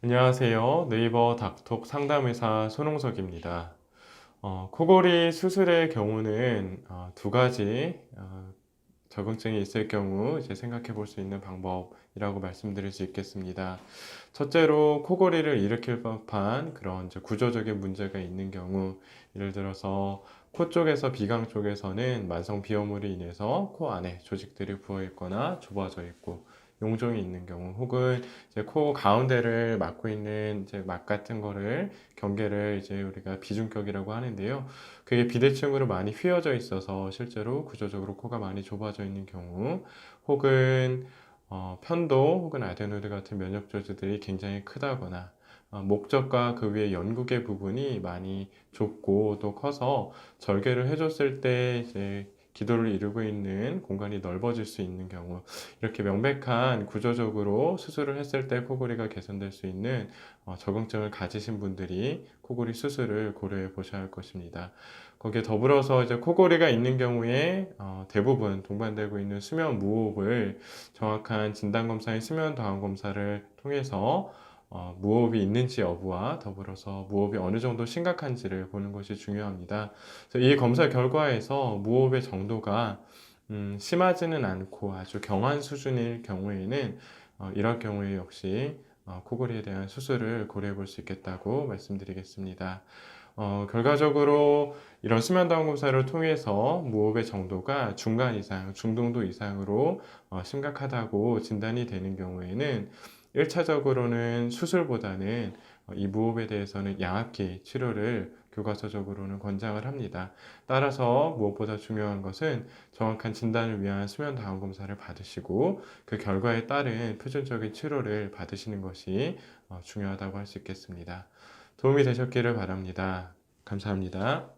안녕하세요. 네이버 닥톡 상담의사 손홍석입니다. 코골이 수술의 경우는 두 가지 적응증이 있을 경우 이제 생각해 볼 수 있는 방법이라고 말씀드릴 수 있겠습니다. 첫째로 코골이를 일으킬 법한 그런 이제 구조적인 문제가 있는 경우, 예를 들어서 코 쪽에서 비강 쪽에서는 만성 비염으로 인해서 코 안에 조직들이 부어 있거나 좁아져 있고 용종이 있는 경우, 혹은 이제 코 가운데를 막고 있는 이제 막 같은 거를 경계를 이제 우리가 비중격이라고 하는데요. 그게 비대칭으로 많이 휘어져 있어서 실제로 구조적으로 코가 많이 좁아져 있는 경우, 혹은 편도 혹은 아데노이드 같은 면역 조직들이 굉장히 크다거나 목젖과 그 위에 연구개 부분이 많이 좁고 또 커서 절개를 해줬을 때 이제 기도를 이루고 있는 공간이 넓어질 수 있는 경우, 이렇게 명백한 구조적으로 수술을 했을 때 코골이가 개선될 수 있는 적응증을 가지신 분들이 코골이 수술을 고려해 보셔야 할 것입니다. 거기에 더불어서 이제 코골이가 있는 경우에 대부분 동반되고 있는 수면 무호흡을 정확한 진단검사인 수면 도항 검사를 통해서 무호흡이 있는지 여부와 더불어서 무호흡이 어느 정도 심각한지를 보는 것이 중요합니다. 그래서 이 검사 결과에서 무호흡의 정도가 심하지는 않고 아주 경한 수준일 경우에는 이럴 경우에 역시 코골이에 대한 수술을 고려해 볼 수 있겠다고 말씀드리겠습니다. 결과적으로 이런 수면다운 검사를 통해서 무호흡의 정도가 중간 이상, 중등도 이상으로 심각하다고 진단이 되는 경우에는 1차적으로는 수술보다는 이 무호흡에 대해서는 양압기 치료를 교과서적으로는 권장을 합니다. 따라서 무엇보다 중요한 것은 정확한 진단을 위한 수면 다운 검사를 받으시고 그 결과에 따른 표준적인 치료를 받으시는 것이 중요하다고 할 수 있겠습니다. 도움이 되셨기를 바랍니다. 감사합니다.